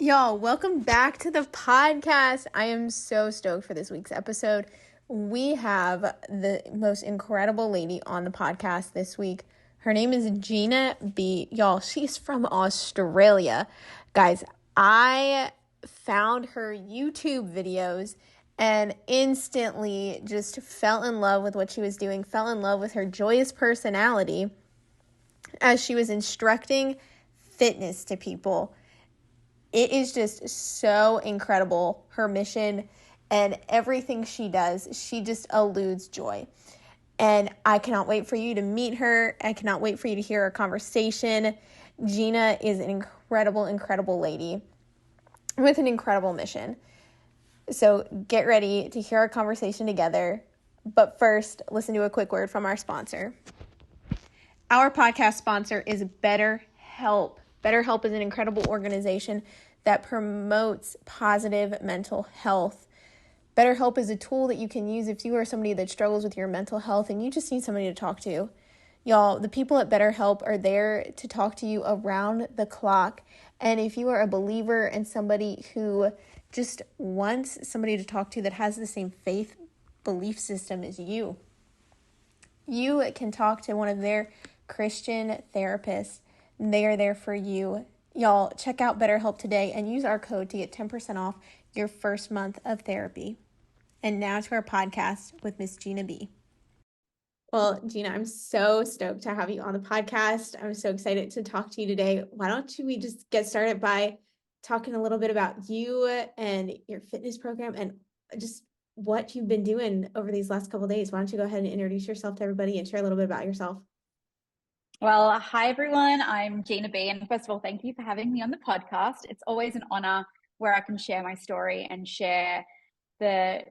Y'all, welcome back to the podcast. I am so stoked for this week's episode. We have the most incredible lady on the podcast this week. Her name is Gina B. Y'all, she's from Australia. Guys, I found her YouTube videos and instantly just fell in love with what she was doing, fell in love with her joyous personality as she was instructing fitness to people. It is just so incredible, her mission and everything she does. She just eludes joy. And I cannot wait for you to meet her. I cannot wait for you to hear our conversation. Gina is an incredible, incredible lady with an incredible mission. So get ready to hear our conversation together. But first, listen to a quick word from our sponsor. Our podcast sponsor is BetterHelp. BetterHelp is an incredible organization that promotes positive mental health. BetterHelp is a tool that you can use if you are somebody that struggles with your mental health and you just need somebody to talk to. Y'all, the people at BetterHelp are there to talk to you around the clock. And if you are a believer and somebody who just wants somebody to talk to that has the same faith belief system as you can talk to one of their Christian therapists. They are there for you. Y'all, check out BetterHelp today and use our code to get 10% off your first month of therapy. And now to our podcast with Miss Gina B. Well, Gina, I'm so stoked to have you on the podcast. I'm so excited to talk to you today. Why don't we just get started by talking a little bit about you and your fitness program and just what you've been doing over these last couple of days. Why don't you go ahead and introduce yourself to everybody and share a little bit about yourself? Well, hi everyone. I'm Gina B. And first of all, thank you for having me on the podcast. It's always an honor where I can share my story and share the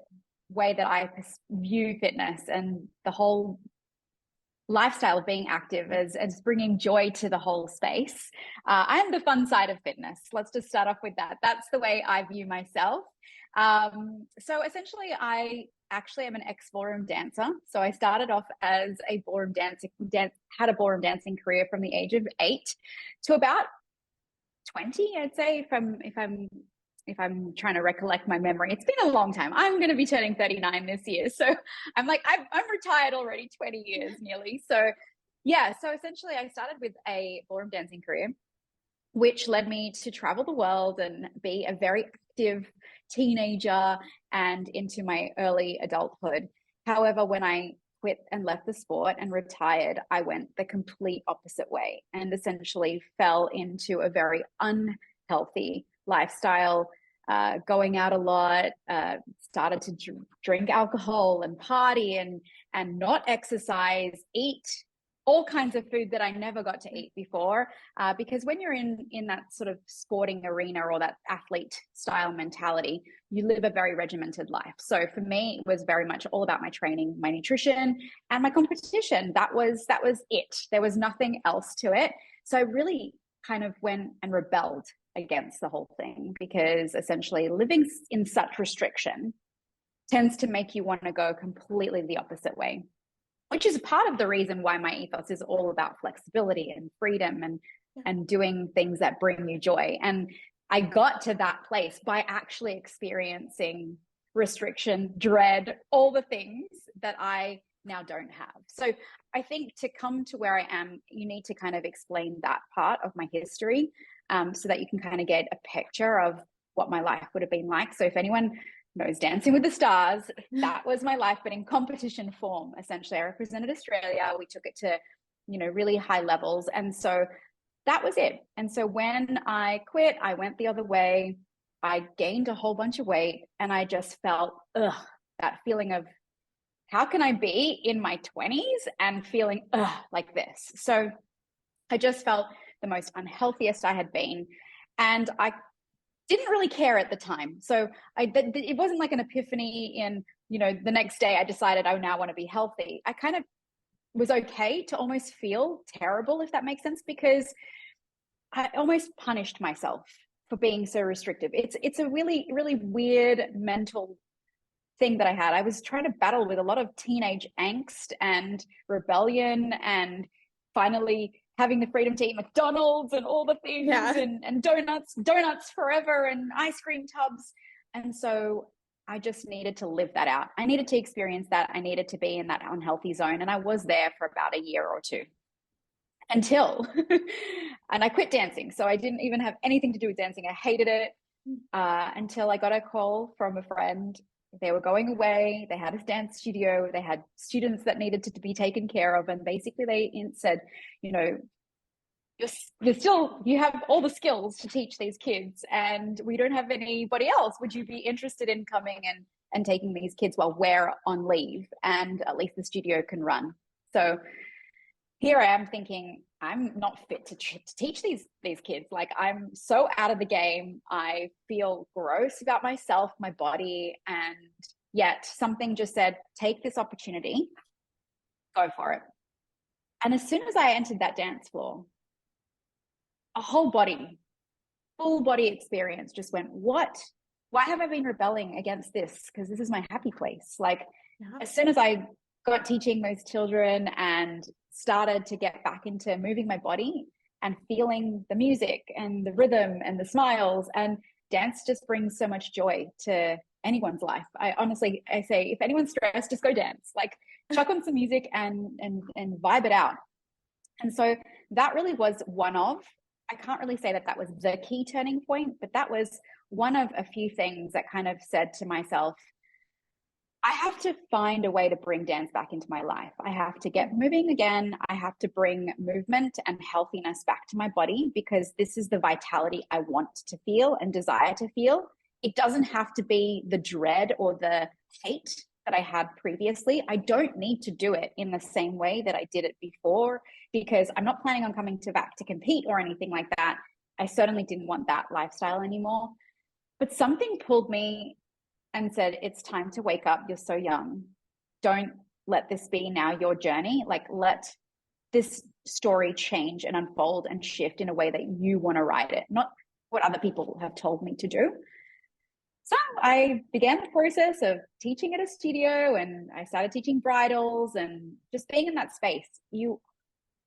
way that I view fitness and the whole lifestyle of being active as bringing joy to the whole space. And the fun side of fitness. Let's just start off with that. That's the way I view myself. So essentially, I actually am an ex-ballroom dancer. So I started off as a ballroom had a ballroom dancing career from the age of 8 to about 20, I'd say, if I'm trying to recollect my memory. It's been a long time. I'm going to be turning 39 this year. So I'm retired already 20 years nearly. So yeah, so essentially I started with a ballroom dancing career, which led me to travel the world and be a very active teenager and into my early adulthood. However, when I quit and left the sport and retired, I went the complete opposite way and essentially fell into a very unhealthy lifestyle, going out a lot, started to drink alcohol and party and not exercise, eat all kinds of food that I never got to eat before, because when you're in that sort of sporting arena or that athlete style mentality, you live a very regimented life. So for me, it was very much all about my training, my nutrition, and my competition. That was it. There was nothing else to it. So I really kind of went and rebelled against the whole thing, because essentially living in such restriction tends to make you want to go completely the opposite way, which is part of the reason why my ethos is all about flexibility and freedom and doing things that bring you joy. And I got to that place by actually experiencing restriction, dread, all the things that I now don't have. So I think to come to where I am, you need to kind of explain that part of my history, so that you can kind of get a picture of what my life would have been like. So if anyone knows Dancing with the Stars, that was my life, but in competition form. Essentially, I represented Australia. We took it to, really high levels. And so that was it. And so when I quit, I went the other way. I gained a whole bunch of weight, and I just felt, that feeling of, how can I be in my 20s and feeling like this? So I just felt the most unhealthiest I had been. And I didn't really care at the time. So it wasn't like an epiphany in, the next day I decided I now want to be healthy. I kind of was okay to almost feel terrible, if that makes sense, because I almost punished myself for being so restrictive. It's a really, really weird mental thing that I had. I was trying to battle with a lot of teenage angst and rebellion, and finally having the freedom to eat McDonald's and all the things, Yeah. and donuts forever, and ice cream tubs. And so I just needed to live that out. I needed to experience that. I needed to be in that unhealthy zone. And I was there for about a year or two until, and I quit dancing. So I didn't even have anything to do with dancing. I hated it until I got a call from a friend. They were going away. They had a dance studio. They had students that needed to be taken care of. And basically they said, you know, you have all the skills to teach these kids, and we don't have anybody else. Would you be interested in coming and taking these kids while we're on leave, and at least the studio can run? So here I am thinking, I'm not fit to teach these kids. Like, I'm so out of the game. I feel gross about myself, my body, and yet something just said, take this opportunity, go for it. And as soon as I entered that dance floor, a whole body, full body experience just went, what? Why have I been rebelling against this? Because this is my happy place. Like, as soon as I got teaching those children and started to get back into moving my body and feeling the music and the rhythm and the smiles, and dance just brings so much joy to anyone's life. I say, if anyone's stressed, just go dance. Like, chuck on some music and vibe it out. And so that really was one of, I can't really say that was the key turning point, but that was one of a few things that kind of said to myself, I have to find a way to bring dance back into my life. I have to get moving again. I have to bring movement and healthiness back to my body, because this is the vitality I want to feel and desire to feel. It doesn't have to be the dread or the hate that I had previously. I don't need to do it in the same way that I did it before, because I'm not planning on coming back to compete or anything like that. I certainly didn't want that lifestyle anymore. But something pulled me and said, it's time to wake up. You're so young. Don't let this be now your journey. Like, let this story change and unfold and shift in a way that you want to write it, not what other people have told me to do. So I began the process of teaching at a studio, and I started teaching bridals, and just being in that space.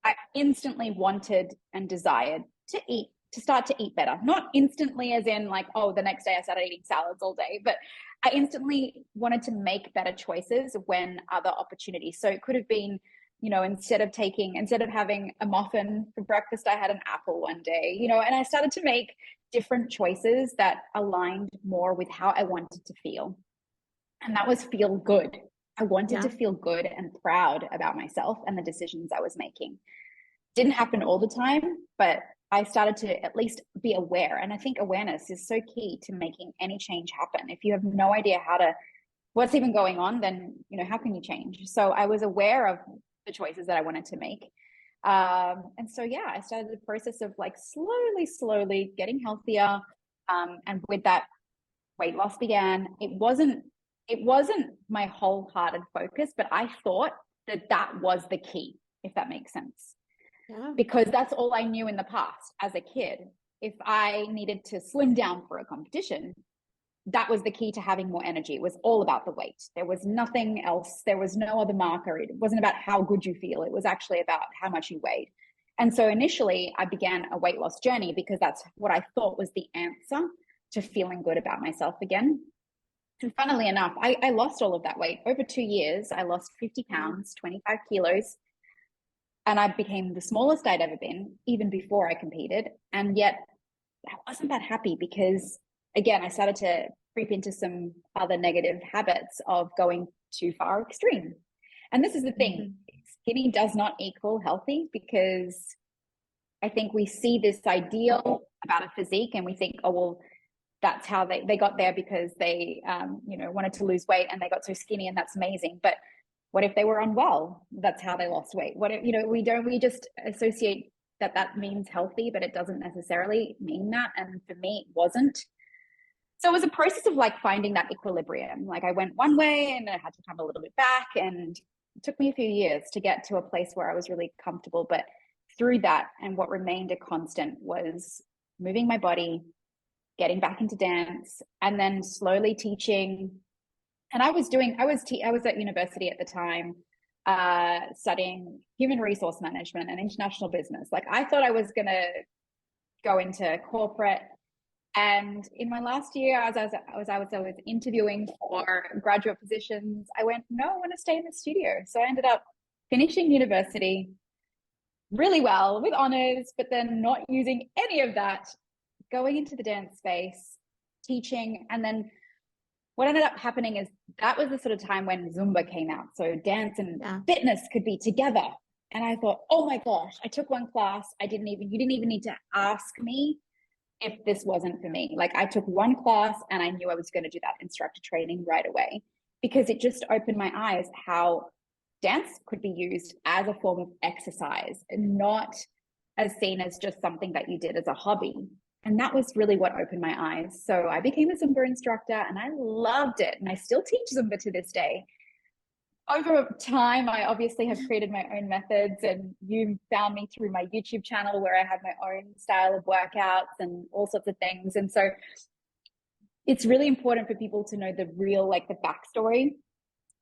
I instantly wanted and desired to start to eat better. Not instantly as in like, oh, the next day I started eating salads all day, but I instantly wanted to make better choices when other opportunities. So it could have been, instead of having a muffin for breakfast, I had an apple one day, and I started to make different choices that aligned more with how I wanted to feel. And that was feel good. I wanted to feel good and proud about myself and the decisions I was making. Didn't happen all the time, but I started to at least be aware. And I think awareness is so key to making any change happen. If you have no idea what's even going on, then, how can you change? So I was aware of the choices that I wanted to make. And so, I started the process of like slowly getting healthier. And with that, weight loss began. It wasn't my wholehearted focus, but I thought that was the key, if that makes sense. Yeah. Because that's all I knew in the past as a kid. If I needed to slim down for a competition, that was the key to having more energy. It was all about the weight. There was nothing else. There was no other marker. It wasn't about how good you feel. It was actually about how much you weighed. And so initially I began a weight loss journey because that's what I thought was the answer to feeling good about myself again. And funnily enough, I lost all of that weight. Over 2 years, I lost 50 pounds, 25 kilos. And I became the smallest I'd ever been, even before I competed. And yet I wasn't that happy because, again, I started to creep into some other negative habits of going too far extreme. And this is the thing, skinny does not equal healthy, because I think we see this ideal about a physique and we think, oh, well, that's how they got there because they, wanted to lose weight and they got so skinny and that's amazing. But what if they were unwell? That's how they lost weight. What if, we just associate that means healthy, but it doesn't necessarily mean that. And for me, it wasn't. So it was a process of like finding that equilibrium. Like I went one way and I had to come a little bit back, and it took me a few years to get to a place where I was really comfortable. But through that, and what remained a constant was moving my body, getting back into dance, and then slowly teaching. And I was at university at the time. studying human resource management and international business. Like I thought I was going to go into corporate. And in my last year, as I was interviewing for graduate positions, I went, no, I want to stay in the studio. So I ended up finishing university really well with honors, but then not using any of that, going into the dance space, teaching. And then what ended up happening is that was the sort of time when Zumba came out. So dance and fitness could be together. And I thought, oh my gosh, I took one class. You didn't even need to ask me if this wasn't for me. Like I took one class and I knew I was going to do that instructor training right away, because it just opened my eyes how dance could be used as a form of exercise and not as seen as just something that you did as a hobby. And that was really what opened my eyes. So I became a Zumba instructor and I loved it. And I still teach Zumba to this day. Over time, I obviously have created my own methods, and you found me through my YouTube channel where I have my own style of workouts and all sorts of things. And so it's really important for people to know the real, like the backstory,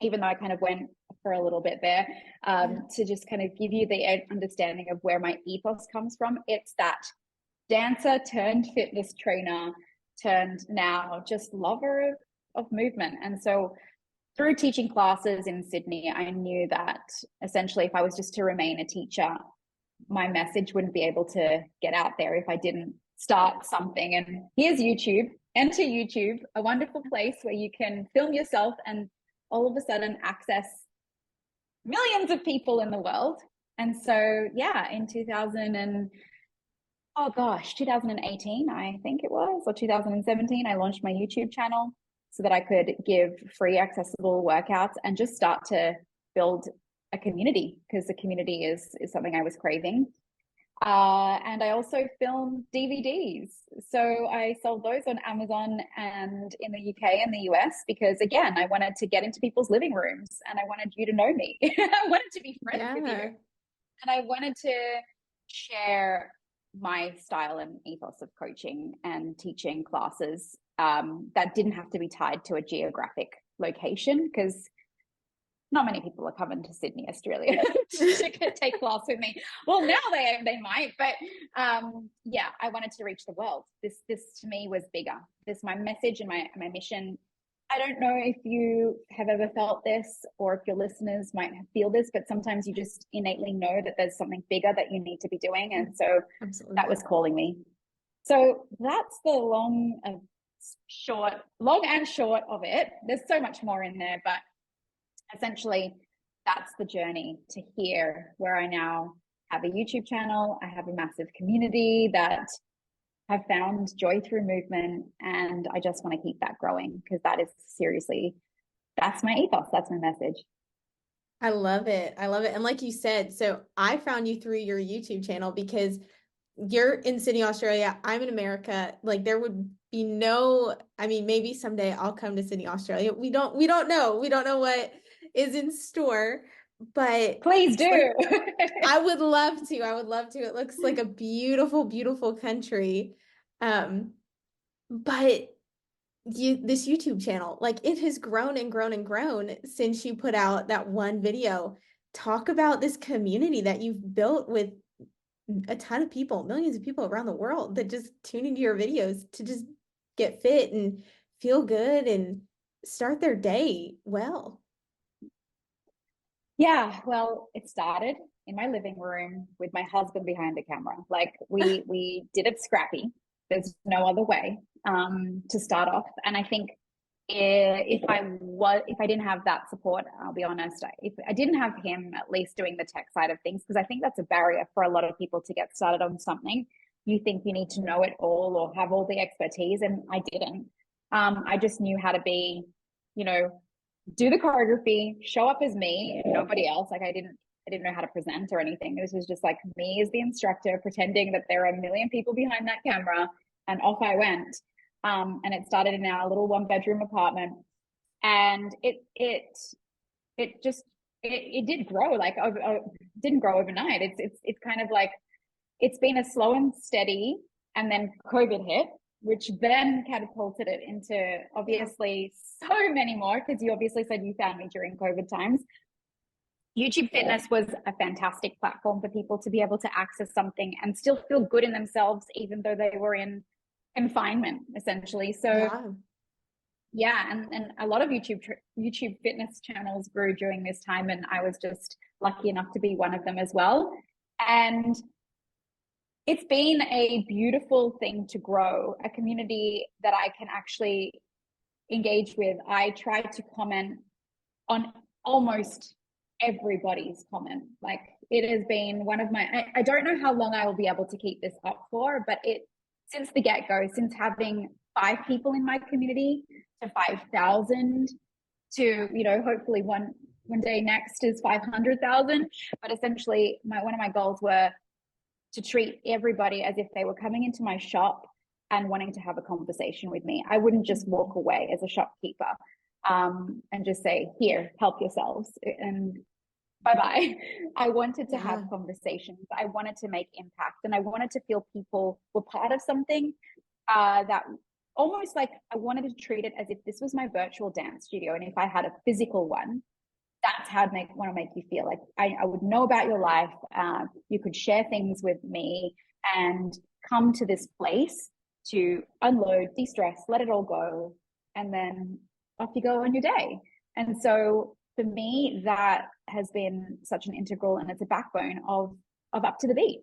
even though I kind of went for a little bit there, to just kind of give you the understanding of where my ethos comes from. It's that dancer turned fitness trainer turned now just lover of movement. And so through teaching classes in Sydney, I knew that essentially if I was just to remain a teacher, my message wouldn't be able to get out there if I didn't start something. And here's YouTube. Enter YouTube, a wonderful place where you can film yourself and all of a sudden access millions of people in the world. And so, yeah, in 2018, I think it was, or 2017, I launched my YouTube channel so that I could give free accessible workouts and just start to build a community, because the community is something I was craving. And I also filmed DVDs. So I sold those on Amazon and in the UK and the US, because again, I wanted to get into people's living rooms and I wanted you to know me. I wanted to be friends with you. And I wanted to share my style and ethos of coaching and teaching classes that didn't have to be tied to a geographic location, because not many people are coming to Sydney, Australia to take class with me. Well, now they might, but yeah, I wanted to reach the world. This to me was bigger. My message and my mission. I don't know if you have ever felt this or if your listeners might feel this, but sometimes you just innately know that there's something bigger that you need to be doing. And so that was calling me. So that's the long and short of it. There's so much more in there, but essentially that's the journey to here, where I now have a YouTube channel. I have a massive community that have found joy through movement, and I just want to keep that growing, because that's my ethos. That's my message. I love it. And like you said, so I found you through your YouTube channel because you're in Sydney, Australia. I'm in America. Like there would be maybe someday I'll come to Sydney, Australia. We don't know. We don't know what is in store, but please do. I would love to. It looks like a beautiful, beautiful country. But this YouTube channel, like it has grown and grown and grown since you put out that one video. Talk about this community that you've built with a ton of people, millions of people around the world that just tune into your videos to just get fit and feel good and start their day well. Yeah, well, it started in my living room with my husband behind the camera. Like we did it scrappy. There's no other way to start off. And I think if I didn't have that support, I'll be honest, if I didn't have him at least doing the tech side of things, because I think that's a barrier for a lot of people to get started on something. You think you need to know it all or have all the expertise, and I didn't. I just knew how to be, do the choreography, show up as me, nobody else. Like I didn't know how to present or anything. This was just like me as the instructor, pretending that there are a million people behind that camera, and off I went. And it started in our little 1-bedroom apartment, and it did grow. Like didn't grow overnight. It's kind of like it's been a slow and steady, and then COVID hit, which then catapulted it into obviously so many more, because you obviously said you found me during COVID times. YouTube Fitness was a fantastic platform for people to be able to access something and still feel good in themselves, even though they were in confinement, essentially. So Yeah. yeah, and a lot of YouTube fitness channels grew during this time, and I was just lucky enough to be one of them as well. And it's been a beautiful thing to grow a community that I can actually engage with. I try to comment on almost everybody's comment. Like, it has been one of my, I don't know how long I will be able to keep this up for, but it, since the get-go, since having 5 people in my community to 5,000 to, hopefully one day next is 500,000. But essentially one of my goals were to treat everybody as if they were coming into my shop and wanting to have a conversation with me. I wouldn't just walk away as a shopkeeper and just say, here, help yourselves, and bye-bye. I wanted to have Yeah. conversations. I wanted to make impact, and I wanted to feel people were part of something that almost like I wanted to treat it as if this was my virtual dance studio. And if I had a physical one, that's how I'd want to make you feel. Like I would know about your life. You could share things with me and come to this place to unload, de-stress, let it all go, and then off you go on your day. And so for me, that has been such an integral, and it's a backbone of Up to the Beat.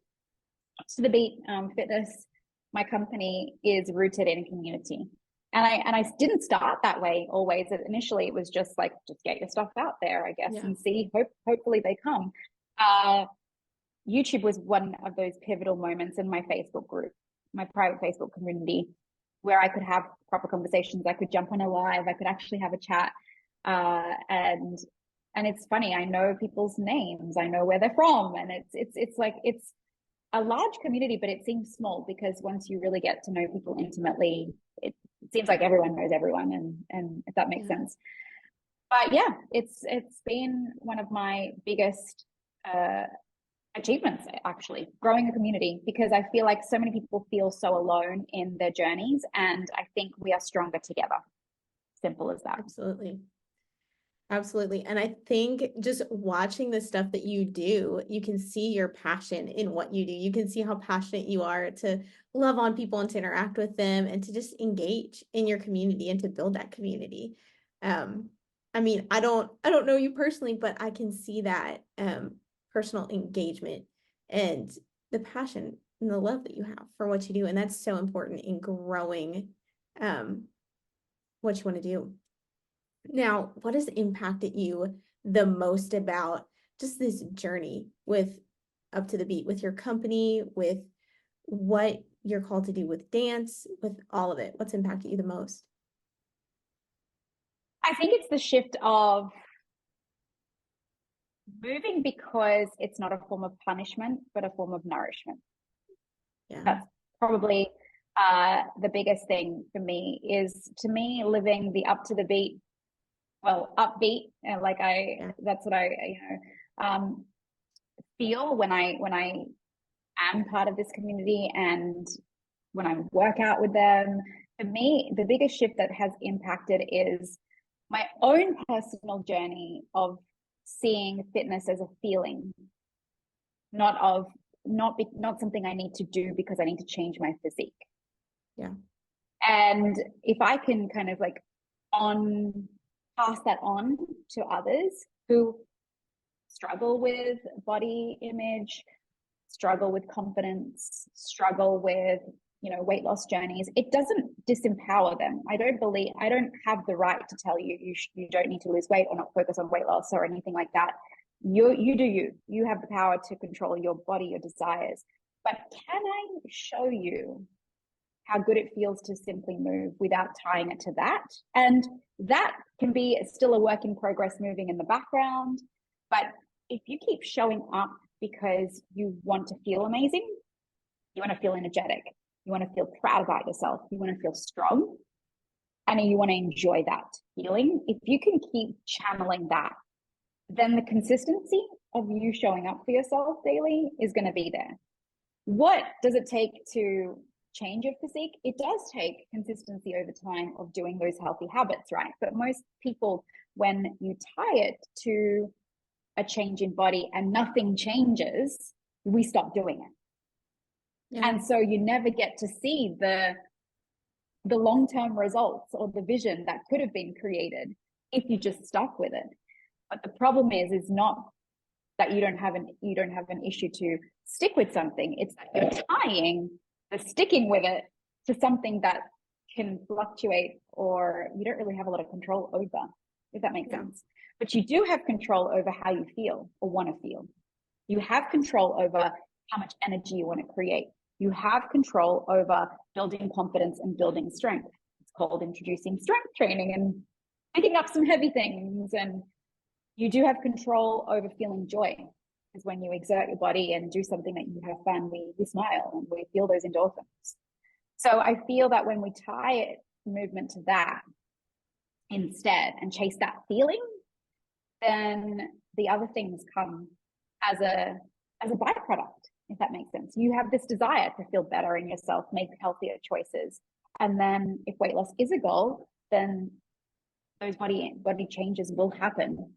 Up to the Beat Fitness, my company, is rooted in community. And I didn't start that way always. Initially, it was just like, just get your stuff out there, I guess, Yeah. and see. Hopefully, they come. YouTube was one of those pivotal moments in my Facebook group, my private Facebook community, where I could have proper conversations. I could jump on a live. I could actually have a chat. And it's funny. I know people's names. I know where they're from, and it's like it's a large community, but it seems small because once you really get to know people intimately, it seems like everyone knows everyone, and if that makes sense. But yeah, it's been one of my biggest achievements, actually, growing a community, because I feel like so many people feel so alone in their journeys, and I think we are stronger together. Simple as that. Absolutely. Absolutely. And I think just watching the stuff that you do, you can see your passion in what you do. You can see how passionate you are to love on people and to interact with them and to just engage in your community and to build that community. I mean, I don't know you personally, but I can see that personal engagement and the passion and the love that you have for what you do. And that's so important in growing what you want to do. Now, what has impacted you the most about just this journey with Up to the Beat, with your company, with what you're called to do with dance, with all of it? What's impacted you the most? I think it's the shift of moving because it's not a form of punishment, but a form of nourishment. Yeah. That's probably the biggest thing for me, is, to me, living the Up to the Beat, well, upbeat, that's what I feel when I am part of this community, and when I work out with them. For me, the biggest shift that has impacted is my own personal journey of seeing fitness as a feeling, not something I need to do because I need to change my physique. Yeah. And if I can kind of like pass that on to others who struggle with body image, struggle with confidence, struggle with, weight loss journeys, it doesn't disempower them. I don't have the right to tell you you don't need to lose weight or not focus on weight loss or anything like that. You do you have the power to control your body, your desires. But can I show you how good it feels to simply move without tying it to that? And that can be still a work in progress, moving in the background. But if you keep showing up because you want to feel amazing, you want to feel energetic, you want to feel proud about yourself, you want to feel strong, and you want to enjoy that feeling, if you can keep channeling that, then the consistency of you showing up for yourself daily is going to be there. What does it take to change your physique? It does take consistency over time of doing those healthy habits, right? But most people, when you tie it to a change in body and nothing changes, we stop doing it. Yeah. And so you never get to see the long-term results or the vision that could have been created if you just stuck with it. But the problem is not that you don't have an issue to stick with something. It's that you're tying the sticking with it to something that can fluctuate, or you don't really have a lot of control over, if that makes sense. But you do have control over how you feel or want to feel. You have control over how much energy you want to create. You have control over building confidence and building strength. It's called introducing strength training and picking up some heavy things. And you do have control over feeling joy, because when you exert your body and do something that you have fun, we smile and we feel those endorphins. So I feel that when we tie movement to that instead and chase that feeling, then the other things come as a byproduct, if that makes sense. You have this desire to feel better in yourself, make healthier choices. And then if weight loss is a goal, then those body changes will happen.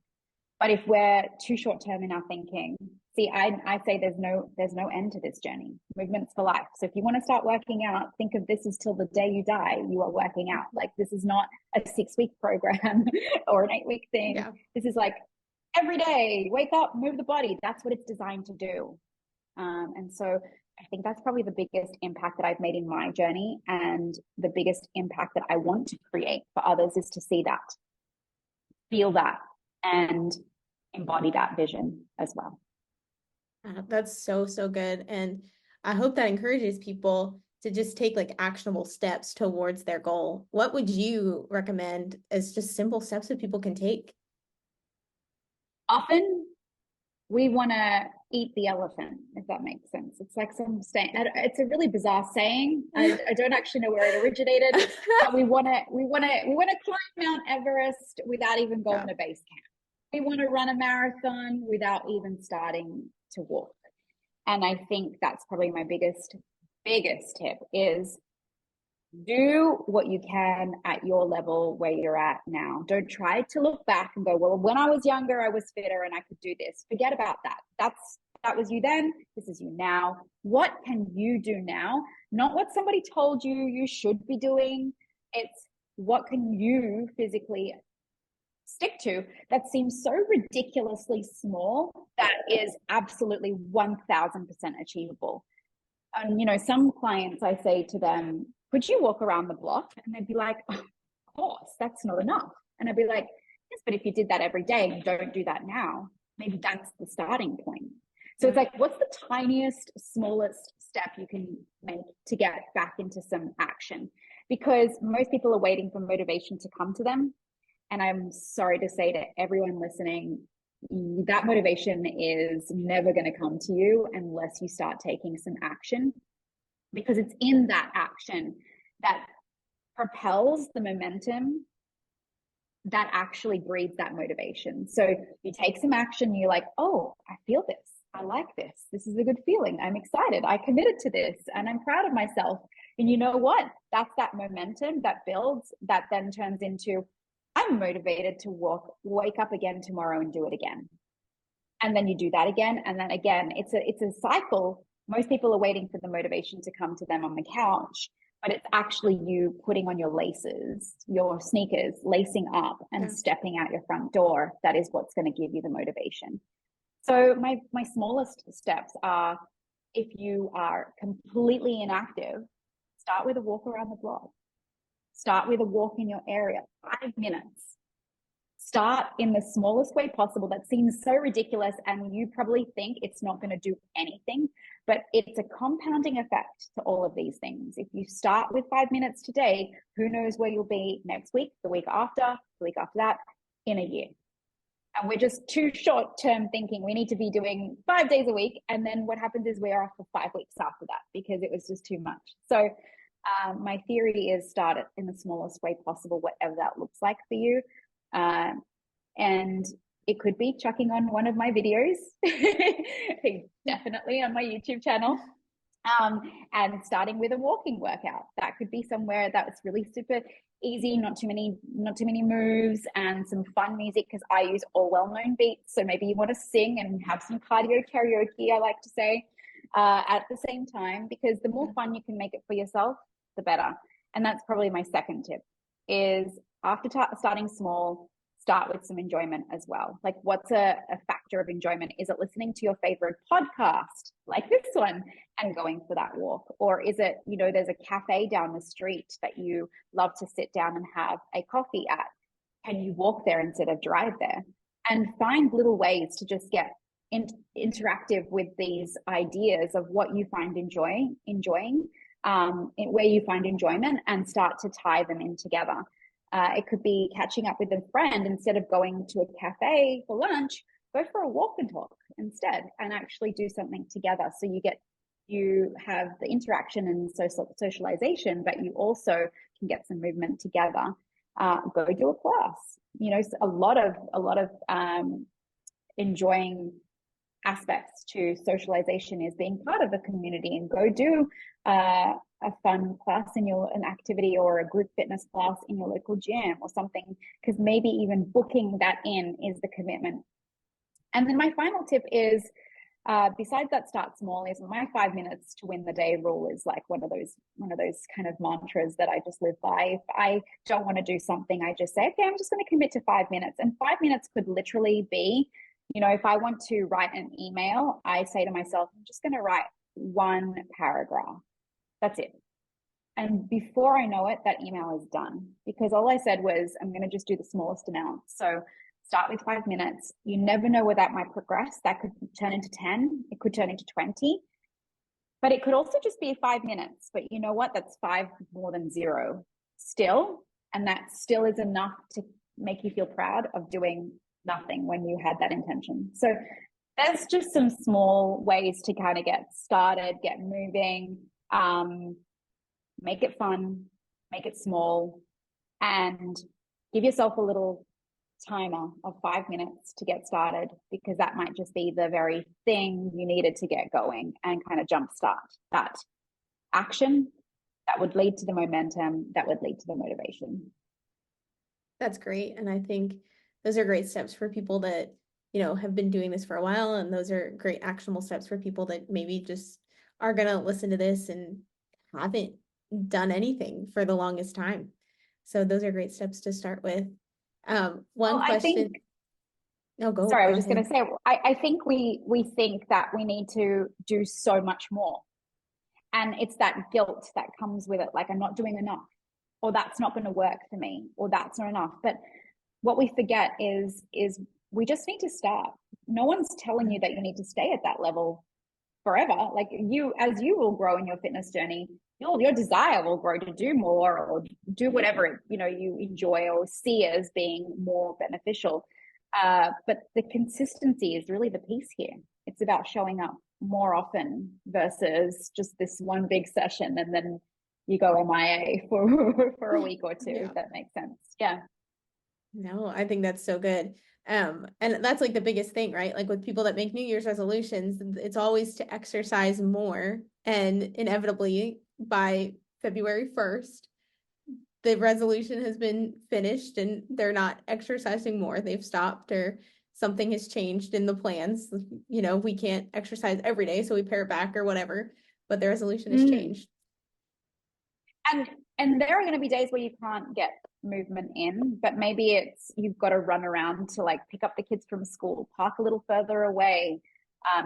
But if we're too short-term in our thinking, see, I say there's no end to this journey. Movement's for life. So if you want to start working out, think of this as till the day you die, you are working out. Like, this is not a 6-week program or an 8-week thing. Yeah. This is like every day, wake up, move the body. That's what it's designed to do. And so I think that's probably the biggest impact that I've made in my journey, and the biggest impact that I want to create for others is to see that, feel that, and embody that vision as well. That's so good. And I hope that encourages people to just take like actionable steps towards their goal. What would you recommend as just simple steps that people can take? Often we want to eat the elephant, if that makes sense. It's like it's a really bizarre saying. I don't actually know where it originated, but we want to climb Mount Everest without even going to base camp. We want to run a marathon without even starting to walk. And I think that's probably my biggest tip is do what you can at your level where you're at now. Don't try to look back and go, well, when I was younger, I was fitter and I could do this. Forget about that. That was you then. This is you now. What can you do now? Not what somebody told you should be doing. It's what can you physically stick to that seems so ridiculously small that is absolutely 1000% achievable. And some clients, I say to them, could you walk around the block? And they'd be like, oh, of course, that's not enough. And I'd be like, yes, but if you did that every day and you don't do that now, maybe that's the starting point. So it's like, what's the tiniest, smallest step you can make to get back into some action? Because most people are waiting for motivation to come to them. And I'm sorry to say to everyone listening, that motivation is never going to come to you unless you start taking some action, because it's in that action that propels the momentum that actually breeds that motivation. So you take some action, you're like, oh, I feel this. I like this. This is a good feeling. I'm excited. I committed to this and I'm proud of myself. And you know what? That's that momentum that builds, that then turns into, I'm motivated to wake up again tomorrow and do it again. And then you do that again. And then again, it's a cycle. Most people are waiting for the motivation to come to them on the couch, but it's actually you putting on your laces, your sneakers, lacing up and stepping out your front door. That is what's going to give you the motivation. So my smallest steps are, if you are completely inactive, start with a walk around the block. Start with a walk in your area, 5 minutes. Start in the smallest way possible. That seems so ridiculous, and you probably think it's not going to do anything, but it's a compounding effect to all of these things. If you start with 5 minutes today, who knows where you'll be next week, the week after that, in a year. And we're just too short-term thinking we need to be doing 5 days a week, and then what happens is we're off for 5 weeks after that because it was just too much. So my theory is start it in the smallest way possible, whatever that looks like for you. And it could be chucking on one of my videos, definitely on my YouTube channel. And starting with a walking workout. That could be somewhere that's really super easy, not too many moves, and some fun music, because I use all well-known beats. So maybe you want to sing and have some cardio karaoke, I like to say, at the same time, because the more fun you can make it for yourself, the better. And that's probably my second tip is after starting small, start with some enjoyment as well. Like, what's a factor of enjoyment? Is it listening to your favorite podcast like this one and going for that walk? Or is it, there's a cafe down the street that you love to sit down and have a coffee at? Can you walk there instead of drive there? And find little ways to just get interactive with these ideas of what you find enjoying, where you find enjoyment, and start to tie them in together. It could be catching up with a friend. Instead of going to a cafe for lunch, go for a walk and talk instead, and actually do something together. So you have the interaction and socialization, but you also can get some movement together. Go do a class. A lot of enjoying aspects to socialization is being part of a community, and go do a fun class an activity or a group fitness class in your local gym or something, because maybe even booking that in is the commitment. And then my final tip is, besides that, start small, is my 5 minutes to win the day rule is like one of those kind of mantras that I just live by. If I don't want to do something, I just say, okay, I'm just going to commit to 5 minutes. And 5 minutes could literally be, if I want to write an email, I say to myself, I'm just going to write one paragraph. That's it. And before I know it, that email is done, because all I said was, I'm going to just do the smallest amount. So start with 5 minutes. You never know where that might progress. That could turn into 10. It could turn into 20. But it could also just be 5 minutes. But you know what? That's 5 more than 0 still. And that still is enough to make you feel proud of doing nothing when you had that intention. So there's just some small ways to kind of get started, get moving, make it fun, make it small, and give yourself a little timer of 5 minutes to get started, because that might just be the very thing you needed to get going and kind of jumpstart that action that would lead to the momentum, that would lead to the motivation. That's great. And I think those are great steps for people that, have been doing this for a while. And those are great actionable steps for people that maybe just are going to listen to this and haven't done anything for the longest time. So those are great steps to start with. One question. Sorry, I was just going to say, I think we think that we need to do so much more. And it's that guilt that comes with it. Like, I'm not doing enough, or that's not going to work for me, or that's not enough. But what we forget is we just need to start. No one's telling you that you need to stay at that level forever. Like, as you will grow in your fitness journey, your desire will grow to do more, or do whatever you enjoy or see as being more beneficial. But the consistency is really the piece here. It's about showing up more often versus just this one big session and then you go MIA for a week or two. Yeah. If that makes sense. Yeah. No, I think that's so good. And that's like the biggest thing, right? Like with people that make New Year's resolutions, it's always to exercise more. And inevitably by February 1st, the resolution has been finished and they're not exercising more. They've stopped, or something has changed in the plans. We can't exercise every day, so we pare back or whatever, but the resolution has changed. And there are going to be days where you can't get movement in, but maybe it's you've got to run around to like pick up the kids from school, park a little further away.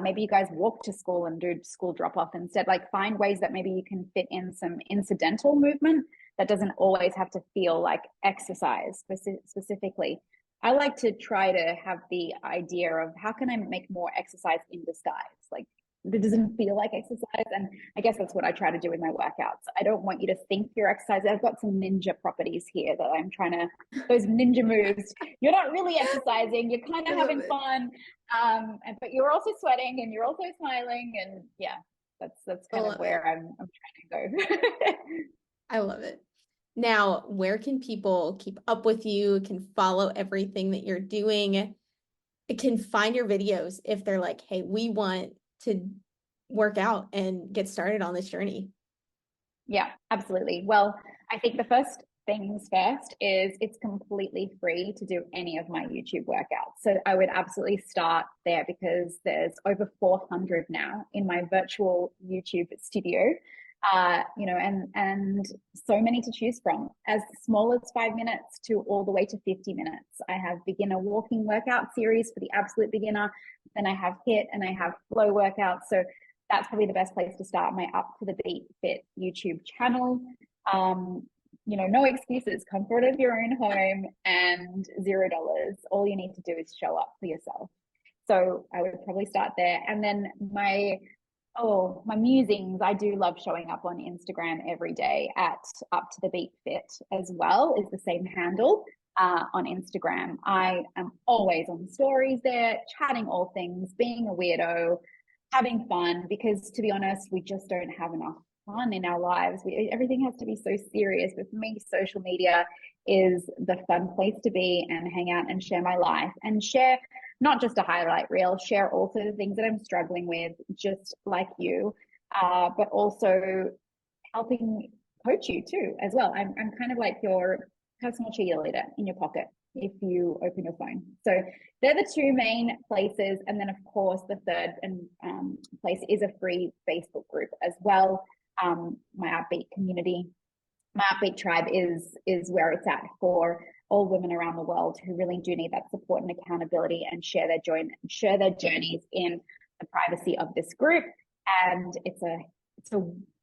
Maybe you guys walk to school and do school drop off instead. Like, find ways that maybe you can fit in some incidental movement that doesn't always have to feel like exercise specifically. I like to try to have the idea of how can I make more exercise in disguise? Like, it doesn't feel like exercise. And I guess that's what I try to do with my workouts. I don't want you to think you're exercising. I've got some ninja properties here that I'm trying to, those ninja moves. You're not really exercising. You're kind of having fun. But you're also sweating and you're also smiling. And yeah, that's kind of where I'm trying to go. I love it. Now, where can people keep up with you, can follow everything that you're doing, can find your videos if they're like, hey, we want to work out and get started on this journey? Yeah, absolutely. Well, I think the first things first is it's completely free to do any of my YouTube workouts. So I would absolutely start there because there's over 400 now in my virtual YouTube studio. And so many to choose from, as small as 5 minutes to all the way to 50 minutes. I have beginner walking workout series for the absolute beginner. Then I have HIIT and I have flow workouts. So that's probably the best place to start, my Up to the Beat Fit YouTube channel. No excuses, comfort of your own home and $0. All you need to do is show up for yourself. So I would probably start there. And then my musings, I do love showing up on Instagram every day at Up to the Beat Fit as well, is the same handle on Instagram. I am always on stories there, chatting all things, being a weirdo, having fun, because to be honest, we just don't have enough fun in our lives. Everything has to be so serious. But for me, social media is the fun place to be and hang out and share my life and share not just a highlight reel, share also the things that I'm struggling with, just like you, but also helping coach you too as well. I'm kind of like your personal cheerleader in your pocket if you open your phone. So they're the two main places. And then, of course, the third place is a free Facebook group as well. My Upbeat community, my Upbeat tribe is where it's at for all women around the world who really do need that support and accountability and share their journeys in the privacy of this group. And it's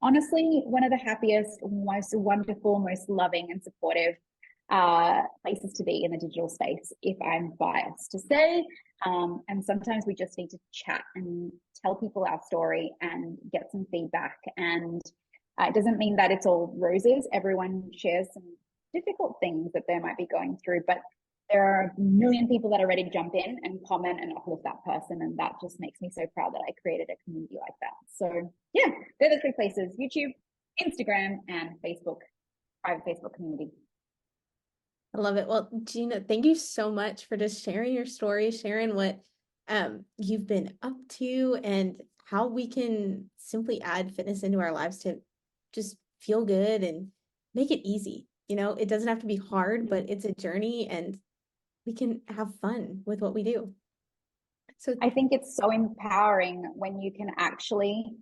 honestly one of the happiest, most wonderful, most loving and supportive places to be in the digital space, if I'm biased to say. And sometimes we just need to chat and tell people our story and get some feedback. And it doesn't mean that it's all roses. Everyone shares some difficult things that they might be going through, but there are a million people that are ready to jump in and comment and uplift that person. And that just makes me so proud that I created a community like that. So yeah, they're the three places: YouTube, Instagram, and Facebook, private Facebook community. I love it. Well, Gina, thank you so much for just sharing your story, sharing what you've been up to and how we can simply add fitness into our lives to just feel good and make it easy. It doesn't have to be hard, but it's a journey and we can have fun with what we do. So I think it's so empowering when you can actually,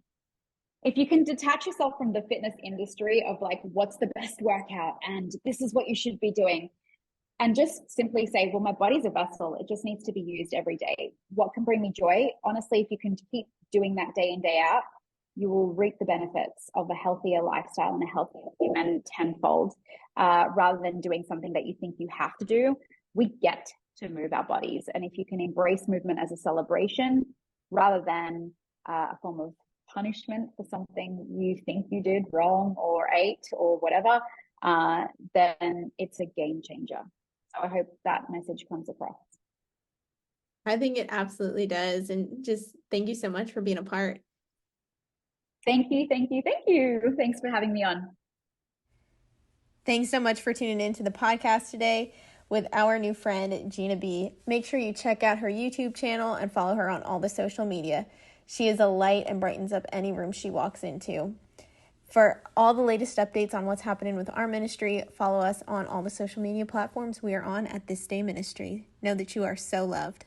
if you can detach yourself from the fitness industry of like, what's the best workout and this is what you should be doing, and just simply say, well, my body's a vessel. It just needs to be used every day. What can bring me joy? Honestly, if you can keep doing that day in, day out, you will reap the benefits of a healthier lifestyle and a healthier human tenfold, rather than doing something that you think you have to do. We get to move our bodies. And if you can embrace movement as a celebration rather than a form of punishment for something you think you did wrong or ate or whatever, then it's a game changer. So I hope that message comes across. I think it absolutely does. And just thank you so much for being a part. Thank you. Thank you. Thank you. Thanks for having me on. Thanks so much for tuning in to the podcast today with our new friend, Gina B. Make sure you check out her YouTube channel and follow her on all the social media. She is a light and brightens up any room she walks into. For all the latest updates on what's happening with our ministry, follow us on all the social media platforms we are on at This Day Ministry. Know that you are so loved.